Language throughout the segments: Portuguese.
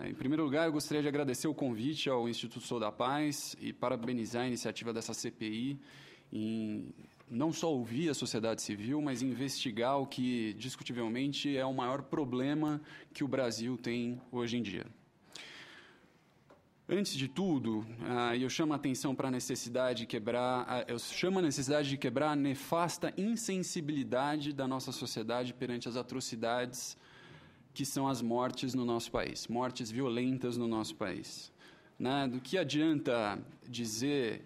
Em primeiro lugar, eu gostaria de agradecer o convite ao Instituto Sou da Paz e parabenizar a iniciativa dessa CPI em não só ouvir a sociedade civil, mas investigar o que, discutivelmente, é o maior problema que o Brasil tem hoje em dia. Antes de tudo, eu chamo a atenção para a necessidade de quebrar a nefasta insensibilidade da nossa sociedade perante as atrocidades que são as mortes no nosso país, mortes violentas no nosso país. Do que adianta dizer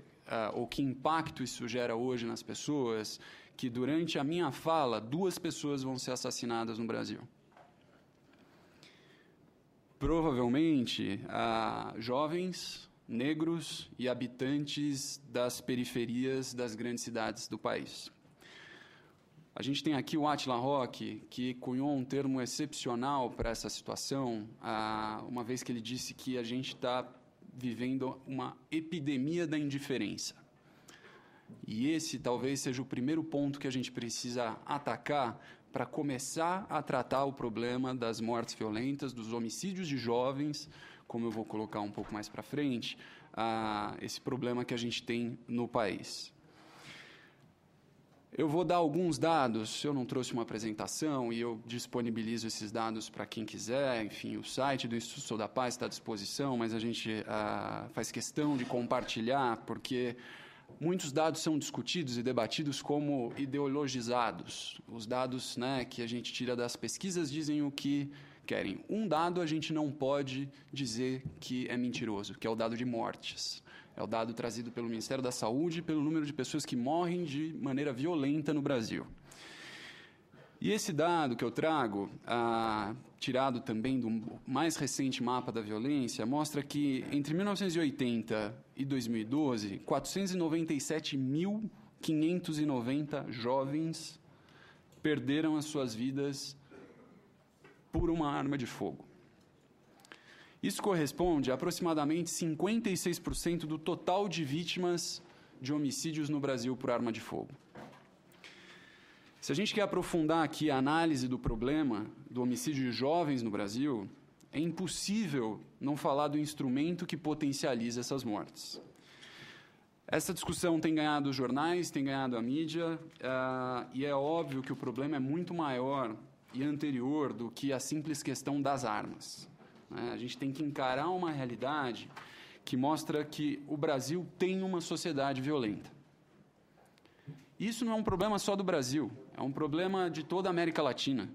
ou que impacto isso gera hoje nas pessoas, que durante a minha fala 2 pessoas vão ser assassinadas no Brasil? Provavelmente, jovens, negros e habitantes das periferias das grandes cidades do país. A gente tem aqui o Átila Roque, que cunhou um termo excepcional para essa situação, uma vez que ele disse que a gente está vivendo uma epidemia da indiferença. E esse talvez seja o primeiro ponto que a gente precisa atacar para começar a tratar o problema das mortes violentas, dos homicídios de jovens, como eu vou colocar um pouco mais para frente, esse problema que a gente tem no país. Eu vou dar alguns dados, eu não trouxe uma apresentação e eu disponibilizo esses dados para quem quiser, enfim, o site do Instituto Sou da Paz está à disposição, mas a gente faz questão de compartilhar, porque muitos dados são discutidos e debatidos como ideologizados. Os dados que a gente tira das pesquisas dizem o que querem. Um dado a gente não pode dizer que é mentiroso, que é o dado de mortes. É o dado trazido pelo Ministério da Saúde pelo número de pessoas que morrem de maneira violenta no Brasil. E esse dado que eu trago, tirado também do mais recente mapa da violência, mostra que entre 1980 e 2012, 497.590 jovens perderam as suas vidas por uma arma de fogo. Isso corresponde a aproximadamente 56% do total de vítimas de homicídios no Brasil por arma de fogo. Se a gente quer aprofundar aqui a análise do problema do homicídio de jovens no Brasil, é impossível não falar do instrumento que potencializa essas mortes. Essa discussão tem ganhado os jornais, tem ganhado a mídia, e é óbvio que o problema é muito maior e anterior do que a simples questão das armas. A gente tem que encarar uma realidade que mostra que o Brasil tem uma sociedade violenta. Isso não é um problema só do Brasil, é um problema de toda a América Latina.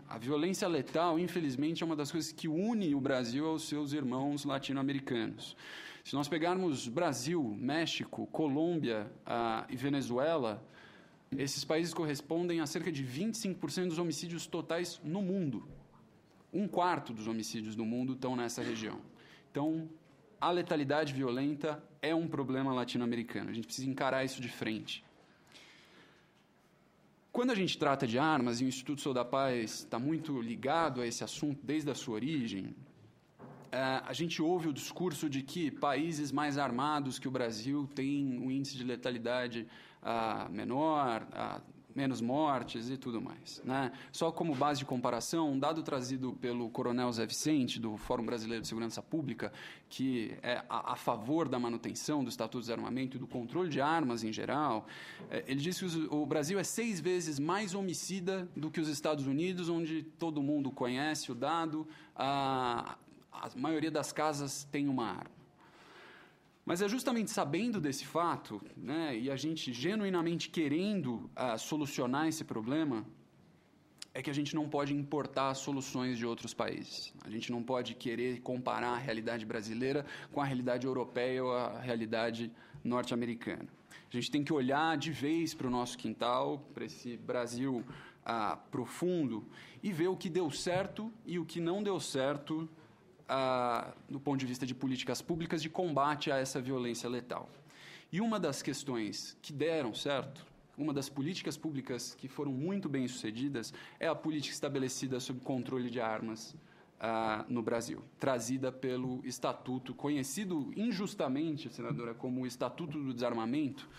A violência letal, infelizmente, é uma das coisas que une o Brasil aos seus irmãos latino-americanos. Se nós pegarmos Brasil, México, Colômbia e Venezuela, esses países correspondem a cerca de 25% dos homicídios totais no mundo. 1/4 dos homicídios do mundo estão nessa região. Então, a letalidade violenta é um problema latino-americano. A gente precisa encarar isso de frente. Quando a gente trata de armas, e o Instituto Sou da Paz está muito ligado a esse assunto desde a sua origem, a gente ouve o discurso de que países mais armados que o Brasil têm um índice de letalidade menor, menos mortes e tudo mais. Só como base de comparação, um dado trazido pelo coronel Zé Vicente, do Fórum Brasileiro de Segurança Pública, que é a favor da manutenção do Estatuto do Desarmamento e do controle de armas em geral, ele diz que o Brasil é 6 vezes mais homicida do que os Estados Unidos, onde todo mundo conhece o dado, a maioria das casas tem uma arma. Mas é justamente sabendo desse fato, e a gente genuinamente querendo solucionar esse problema, é que a gente não pode importar soluções de outros países. A gente não pode querer comparar a realidade brasileira com a realidade europeia ou a realidade norte-americana. A gente tem que olhar de vez para o nosso quintal, para esse Brasil profundo, e ver o que deu certo e o que não deu certo do ponto de vista de políticas públicas de combate a essa violência letal. E uma das questões que deram certo, uma das políticas públicas que foram muito bem sucedidas, é a política estabelecida sobre controle de armas no Brasil, trazida pelo Estatuto, conhecido injustamente, senadora, como o Estatuto do Desarmamento,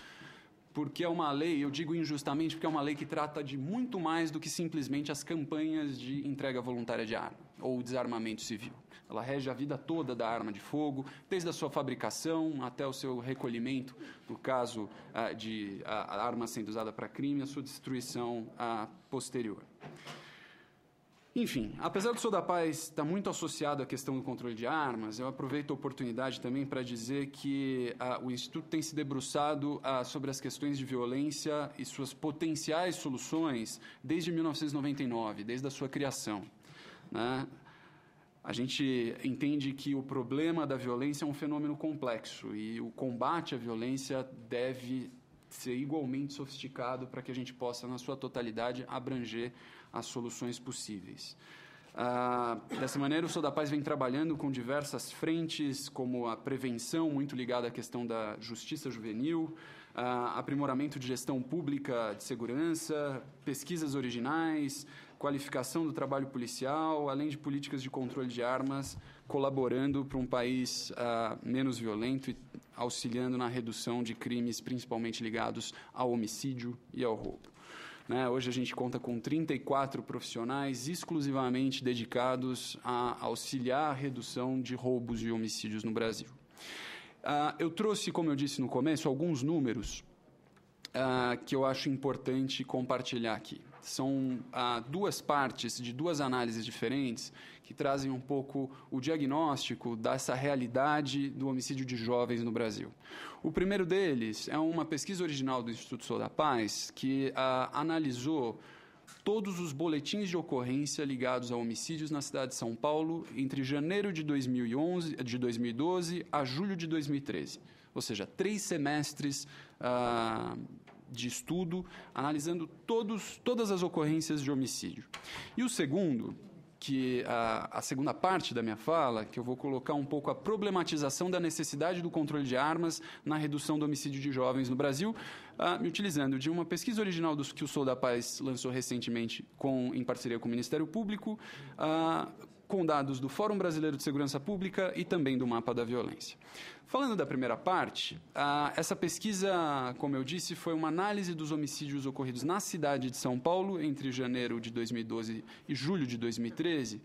porque é uma lei, eu digo injustamente, porque é uma lei que trata de muito mais do que simplesmente as campanhas de entrega voluntária de arma. ou desarmamento civil. Ela rege a vida toda da arma de fogo, desde a sua fabricação até o seu recolhimento, no caso de a arma sendo usada para crime, a sua destruição posterior. Enfim, apesar do Sou da Paz estar muito associado à questão do controle de armas, eu aproveito a oportunidade também para dizer que o Instituto tem se debruçado sobre as questões de violência e suas potenciais soluções desde 1999, desde a sua criação, né? A gente entende que o problema da violência é um fenômeno complexo e o combate à violência deve ser igualmente sofisticado para que a gente possa, na sua totalidade, abranger as soluções possíveis. Dessa maneira, o Sou da Paz vem trabalhando com diversas frentes, como a prevenção, muito ligada à questão da justiça juvenil, aprimoramento de gestão pública de segurança, pesquisas originais, qualificação do trabalho policial, além de políticas de controle de armas, colaborando para um país menos violento e auxiliando na redução de crimes, principalmente ligados ao homicídio e ao roubo. Hoje a gente conta com 34 profissionais exclusivamente dedicados a auxiliar a redução de roubos e homicídios no Brasil. Eu trouxe, como eu disse no começo, alguns números que eu acho importante compartilhar aqui. São duas partes de duas análises diferentes que trazem um pouco o diagnóstico dessa realidade do homicídio de jovens no Brasil. O primeiro deles é uma pesquisa original do Instituto Sou da Paz que analisou todos os boletins de ocorrência ligados a homicídios na cidade de São Paulo entre janeiro de 2012 a julho de 2013, ou seja, 3 semestres de estudo, analisando todas as ocorrências de homicídio. E o segundo, que a segunda parte da minha fala, que eu vou colocar um pouco a problematização da necessidade do controle de armas na redução do homicídio de jovens no Brasil, me utilizando de uma pesquisa original que o Sou da Paz lançou recentemente em parceria com o Ministério Público, com dados do Fórum Brasileiro de Segurança Pública e também do Mapa da Violência. Falando da primeira parte, essa pesquisa, como eu disse, foi uma análise dos homicídios ocorridos na cidade de São Paulo entre janeiro de 2012 e julho de 2013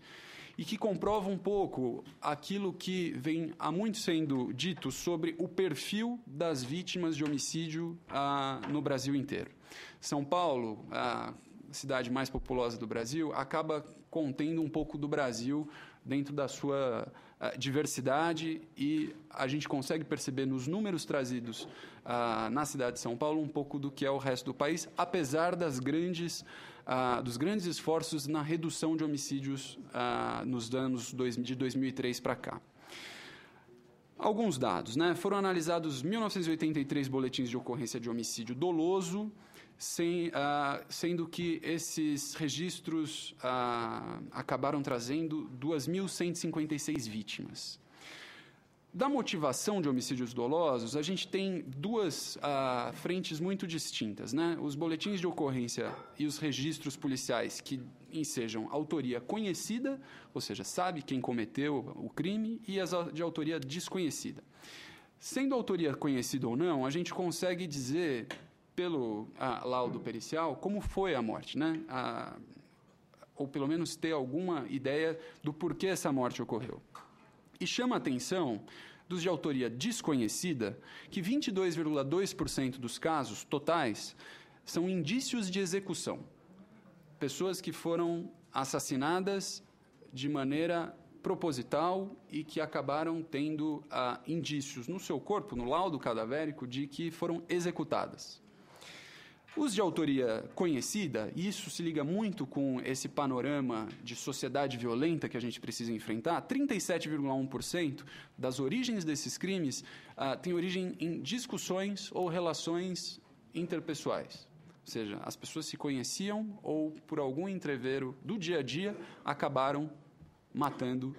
e que comprova um pouco aquilo que vem há muito sendo dito sobre o perfil das vítimas de homicídio no Brasil inteiro. São Paulo, a cidade mais populosa do Brasil, acaba contendo um pouco do Brasil dentro da sua diversidade e a gente consegue perceber nos números trazidos na cidade de São Paulo um pouco do que é o resto do país, apesar dos grandes esforços na redução de homicídios nos anos de 2003 para cá. Alguns dados, Foram analisados 1.983 boletins de ocorrência de homicídio doloso, sendo que esses registros acabaram trazendo 2.156 vítimas. Da motivação de homicídios dolosos, a gente tem duas frentes muito distintas, Os boletins de ocorrência e os registros policiais que ensejam autoria conhecida, ou seja, sabe quem cometeu o crime, e as de autoria desconhecida. Sendo autoria conhecida ou não, a gente consegue dizer pelo laudo pericial como foi a morte, ou pelo menos ter alguma ideia do porquê essa morte ocorreu. E chama a atenção dos de autoria desconhecida que 22,2% dos casos totais são indícios de execução. Pessoas que foram assassinadas de maneira proposital e que acabaram tendo indícios no seu corpo, no laudo cadavérico, de que foram executadas. Os de autoria conhecida, e isso se liga muito com esse panorama de sociedade violenta que a gente precisa enfrentar, 37,1% das origens desses crimes têm origem em discussões ou relações interpessoais. Ou seja, as pessoas se conheciam ou, por algum entrevero do dia a dia, acabaram matando,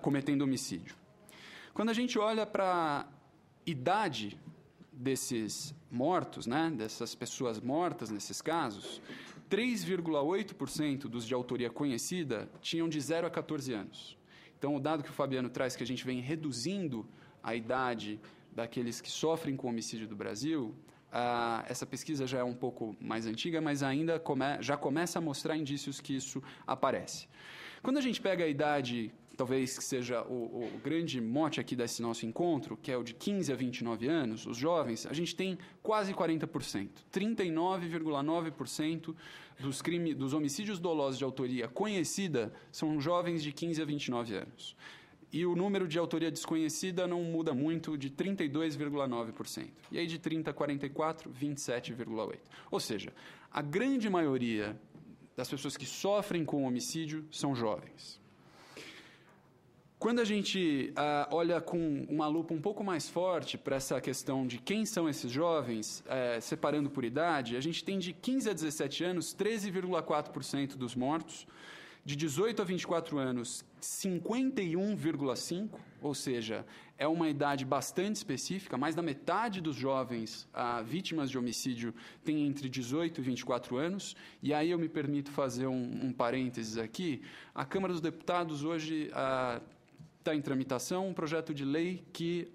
cometendo homicídio. Quando a gente olha para a idade desses mortos, dessas pessoas mortas nesses casos, 3,8% dos de autoria conhecida tinham de 0 a 14 anos. Então, o dado que o Fabiano traz, que a gente vem reduzindo a idade daqueles que sofrem com homicídio do Brasil, essa pesquisa já é um pouco mais antiga, mas ainda já começa a mostrar indícios que isso aparece. Quando a gente pega a idade, talvez que seja o grande mote aqui desse nosso encontro, que é o de 15 a 29 anos, os jovens, a gente tem quase 40%. 39,9% dos homicídios dolosos de autoria conhecida são jovens de 15 a 29 anos. E o número de autoria desconhecida não muda muito, de 32,9%. E aí de 30 a 44, 27,8%. Ou seja, a grande maioria das pessoas que sofrem com homicídio são jovens. Quando a gente olha com uma lupa um pouco mais forte para essa questão de quem são esses jovens, separando por idade, a gente tem de 15 a 17 anos, 13,4% dos mortos, de 18 a 24 anos, 51,5%, ou seja, é uma idade bastante específica. Mais da metade dos jovens vítimas de homicídio tem entre 18 e 24 anos. E aí eu me permito fazer um parênteses aqui. A Câmara dos Deputados hoje está em tramitação um projeto de lei que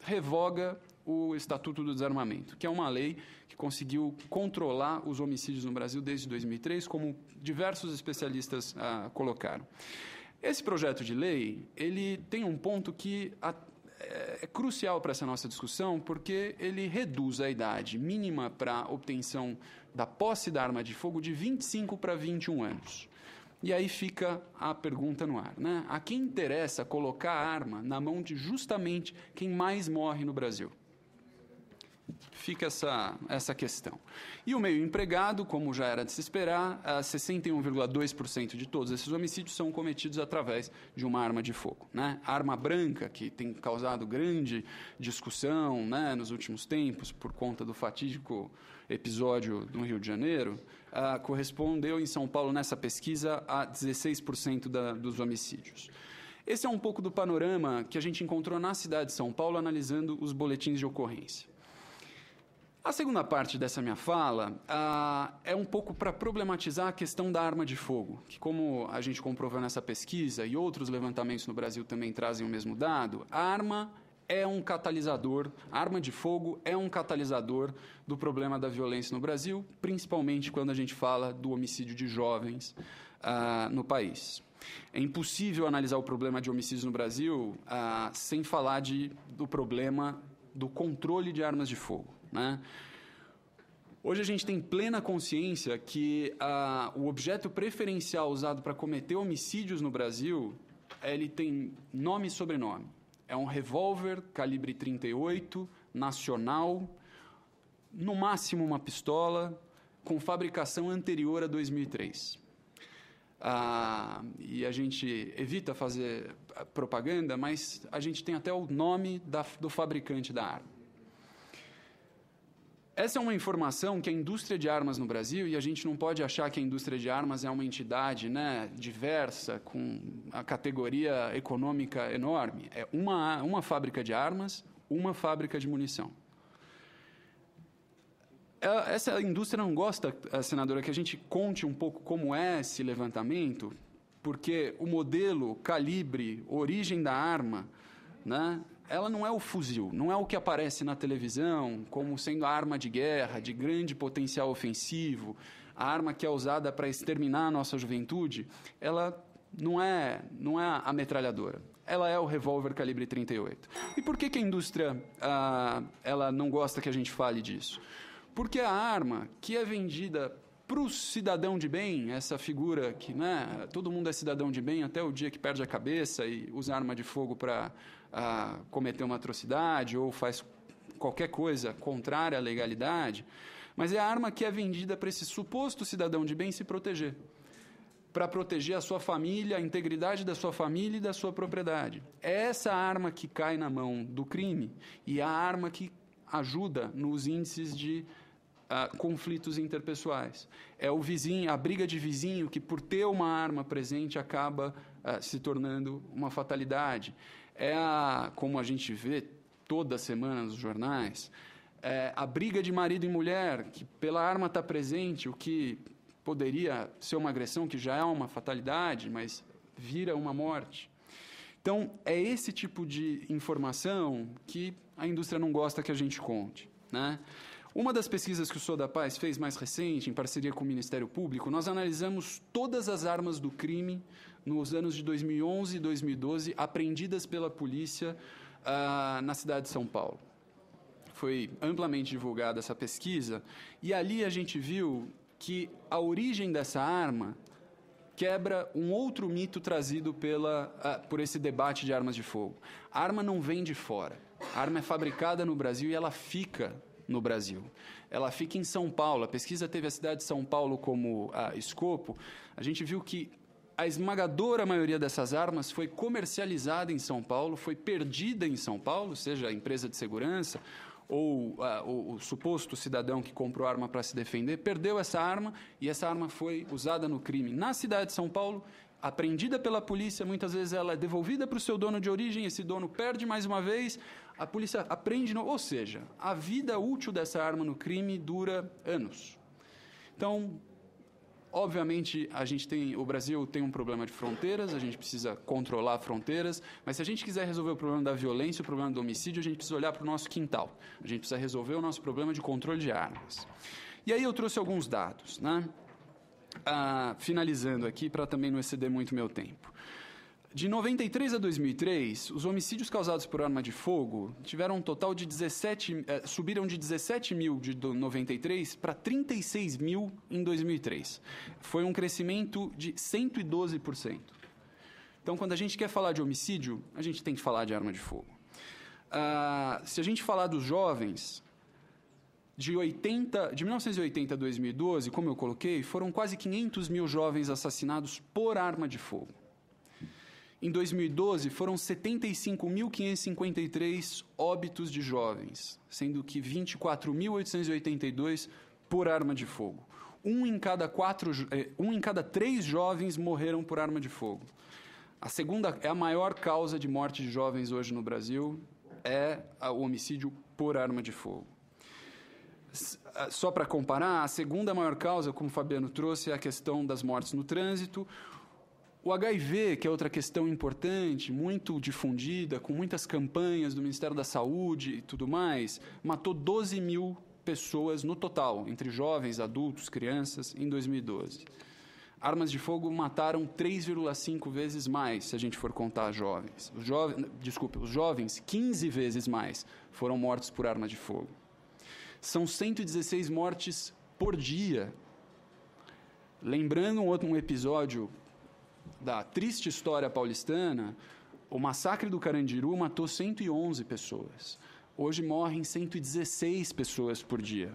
revoga o Estatuto do Desarmamento, que é uma lei que conseguiu controlar os homicídios no Brasil desde 2003, como diversos especialistas colocaram. Esse projeto de lei, ele tem um ponto que é crucial para essa nossa discussão, porque ele reduz a idade mínima para a obtenção da posse da arma de fogo de 25 para 21 anos. E aí fica a pergunta no ar, né? A quem interessa colocar a arma na mão de justamente quem mais morre no Brasil? Fica essa questão. E o meio empregado, como já era de se esperar, 61,2% de todos esses homicídios são cometidos através de uma arma de fogo, né? A arma branca, que tem causado grande discussão, né, nos últimos tempos, por conta do fatídico episódio no Rio de Janeiro, correspondeu em São Paulo, nessa pesquisa, a 16% dos homicídios. Esse é um pouco do panorama que a gente encontrou na cidade de São Paulo, analisando os boletins de ocorrência. A segunda parte dessa minha fala é um pouco para problematizar a questão da arma de fogo, que, como a gente comprovou nessa pesquisa e outros levantamentos no Brasil também trazem o mesmo dado, a arma é um catalisador, a arma de fogo é um catalisador do problema da violência no Brasil, principalmente quando a gente fala do homicídio de jovens no país. É impossível analisar o problema de homicídios no Brasil sem falar do problema do controle de armas de fogo, né? Hoje a gente tem plena consciência que o objeto preferencial usado para cometer homicídios no Brasil, ele tem nome e sobrenome. É um revólver calibre 38, nacional, no máximo uma pistola, com fabricação anterior a 2003. E a gente evita fazer propaganda, mas a gente tem até o nome do fabricante da arma. Essa é uma informação que a indústria de armas no Brasil, e a gente não pode achar que a indústria de armas é uma entidade, né, diversa, com a categoria econômica enorme. É uma fábrica de armas, uma fábrica de munição. Essa indústria não gosta, senadora, que a gente conte um pouco como é esse levantamento, porque o modelo, calibre, origem da arma, né, ela não é o fuzil, não é o que aparece na televisão como sendo a arma de guerra, de grande potencial ofensivo, a arma que é usada para exterminar a nossa juventude. Ela não é a metralhadora, ela é o revólver calibre 38. E por que a indústria ela não gosta que a gente fale disso? Porque a arma que é vendida para o cidadão de bem, essa figura que, né, todo mundo é cidadão de bem até o dia que perde a cabeça e usa arma de fogo para cometer uma atrocidade ou faz qualquer coisa contrária à legalidade, mas é a arma que é vendida para esse suposto cidadão de bem se proteger, para proteger a sua família, a integridade da sua família e da sua propriedade. É essa arma que cai na mão do crime e a arma que ajuda nos índices de conflitos interpessoais. É o vizinho, a briga de vizinho que, por ter uma arma presente, acaba se tornando uma fatalidade. Como a gente vê toda semana nos jornais, a briga de marido e mulher, que pela arma está presente, o que poderia ser uma agressão, que já é uma fatalidade, mas vira uma morte. Então, é esse tipo de informação que a indústria não gosta que a gente conte, né? Uma das pesquisas que o Sou da Paz fez mais recente, em parceria com o Ministério Público, nós analisamos todas as armas do crime nos anos de 2011 e 2012, apreendidas pela polícia na cidade de São Paulo. Foi amplamente divulgada essa pesquisa, e ali a gente viu que a origem dessa arma quebra um outro mito trazido por esse debate de armas de fogo. A arma não vem de fora. A arma é fabricada no Brasil e ela fica no Brasil. Ela fica em São Paulo. A pesquisa teve a cidade de São Paulo como escopo. A gente viu que a esmagadora maioria dessas armas foi comercializada em São Paulo, foi perdida em São Paulo, seja a empresa de segurança ou o suposto cidadão que comprou arma para se defender, perdeu essa arma e essa arma foi usada no crime na cidade de São Paulo, apreendida pela polícia, muitas vezes ela é devolvida para o seu dono de origem, esse dono perde mais uma vez, a polícia apreende, ou seja, a vida útil dessa arma no crime dura anos. Então, obviamente, o Brasil tem um problema de fronteiras, a gente precisa controlar fronteiras, mas se a gente quiser resolver o problema da violência, o problema do homicídio, a gente precisa olhar para o nosso quintal. A gente precisa resolver o nosso problema de controle de armas. E aí eu trouxe alguns dados, né? Finalizando aqui, para também não exceder muito meu tempo. De 93 a 2003, os homicídios causados por arma de fogo tiveram um total de subiram de 17 mil de 93 para 36 mil em 2003. Foi um crescimento de 112%. Então, quando a gente quer falar de homicídio, a gente tem que falar de arma de fogo. Se a gente falar dos jovens, de 1980 a 2012, como eu coloquei, foram quase 500 mil jovens assassinados por arma de fogo. Em 2012, foram 75.553 óbitos de jovens, sendo que 24.882 por arma de fogo. Um em cada 3 jovens morreram por arma de fogo. A segunda é a maior causa de morte de jovens hoje no Brasil, é o homicídio por arma de fogo. Só para comparar, a segunda maior causa, como o Fabiano trouxe, é a questão das mortes no trânsito. O HIV, que é outra questão importante, muito difundida, com muitas campanhas do Ministério da Saúde e tudo mais, matou 12 mil pessoas no total, entre jovens, adultos, crianças, em 2012. Armas de fogo mataram 3,5 vezes mais, se a gente for contar jovens. Os jovens, 15 vezes mais, foram mortos por arma de fogo. São 116 mortes por dia. Lembrando um episódio da triste história paulistana, o massacre do Carandiru matou 111 pessoas. Hoje morrem 116 pessoas por dia.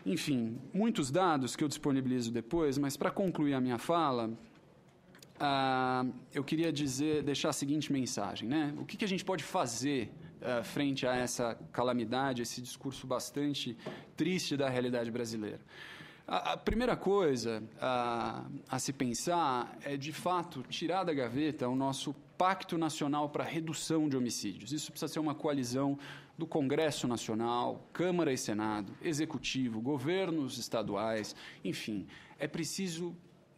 Enfim, muitos dados que eu disponibilizo depois, mas para concluir a minha fala, eu queria deixar a seguinte mensagem, né? O que a gente pode fazer frente a essa calamidade, esse discurso bastante triste da realidade brasileira? A primeira coisa a se pensar é, de fato, tirar da gaveta o nosso Pacto Nacional para a Redução de Homicídios. Isso precisa ser uma coalizão do Congresso Nacional, Câmara e Senado, Executivo, governos estaduais, enfim. É preciso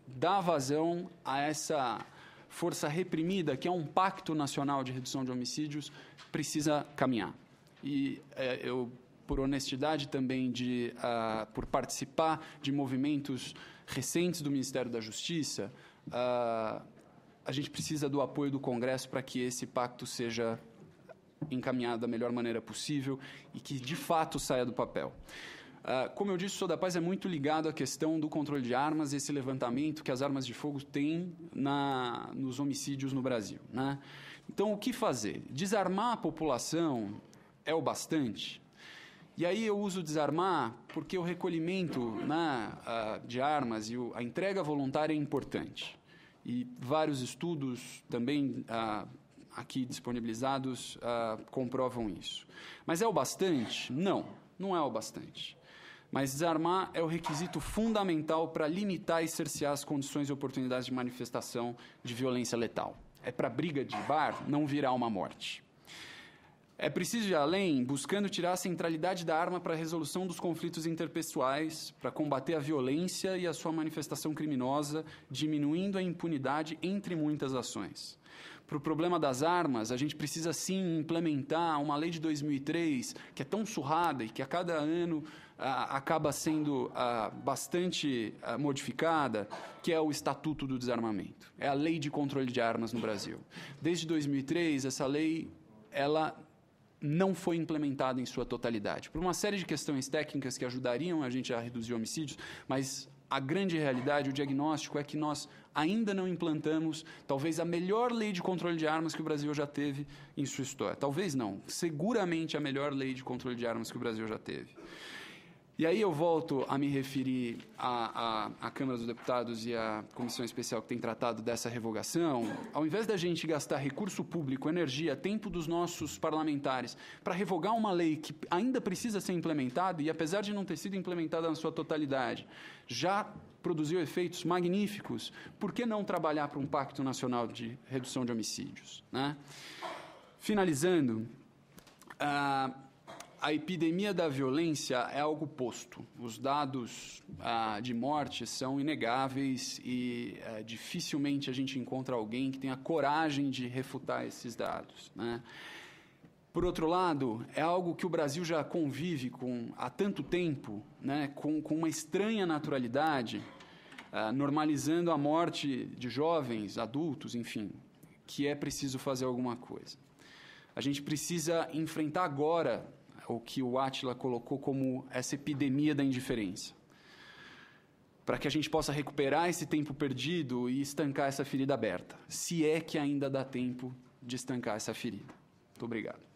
dar vazão a essa força reprimida, que é um Pacto Nacional de Redução de Homicídios, precisa caminhar. E eu, por honestidade também, por participar de movimentos recentes do Ministério da Justiça, a gente precisa do apoio do Congresso para que esse pacto seja encaminhado da melhor maneira possível e que, de fato, saia do papel. Como eu disse, o Sou da Paz é muito ligado à questão do controle de armas, esse levantamento que as armas de fogo têm nos homicídios no Brasil, né? Então, o que fazer? Desarmar a população é o bastante? E aí eu uso desarmar porque o recolhimento de armas e a entrega voluntária é importante. E vários estudos também aqui disponibilizados comprovam isso. Mas é o bastante? Não, não é o bastante. Mas desarmar é o requisito fundamental para limitar e cercear as condições e oportunidades de manifestação de violência letal. É para briga de bar não virar uma morte. É preciso ir além, buscando tirar a centralidade da arma para a resolução dos conflitos interpessoais, para combater a violência e a sua manifestação criminosa, diminuindo a impunidade entre muitas ações. Para o problema das armas, a gente precisa, sim, implementar uma lei de 2003, que é tão surrada e que a cada ano acaba sendo bastante modificada, que é o Estatuto do Desarmamento. É a Lei de Controle de Armas no Brasil. Desde 2003, essa lei ela não foi implementada em sua totalidade, por uma série de questões técnicas que ajudariam a gente a reduzir homicídios, mas a grande realidade, o diagnóstico é que nós ainda não implantamos talvez a melhor lei de controle de armas que o Brasil já teve em sua história. Talvez não, seguramente a melhor lei de controle de armas que o Brasil já teve. E aí eu volto a me referir à Câmara dos Deputados e à Comissão Especial que tem tratado dessa revogação. Ao invés da gente gastar recurso público, energia, tempo dos nossos parlamentares para revogar uma lei que ainda precisa ser implementada e, apesar de não ter sido implementada na sua totalidade, já produziu efeitos magníficos, por que não trabalhar para um Pacto Nacional de Redução de Homicídios, né? Finalizando, a epidemia da violência é algo posto. Os dados de morte são inegáveis e dificilmente a gente encontra alguém que tenha coragem de refutar esses dados, né? Por outro lado, é algo que o Brasil já convive há tanto tempo, né, com uma estranha naturalidade, normalizando a morte de jovens, adultos, enfim, que é preciso fazer alguma coisa. A gente precisa enfrentar agora o que o Átila colocou como essa epidemia da indiferença, para que a gente possa recuperar esse tempo perdido e estancar essa ferida aberta, se é que ainda dá tempo de estancar essa ferida. Muito obrigado.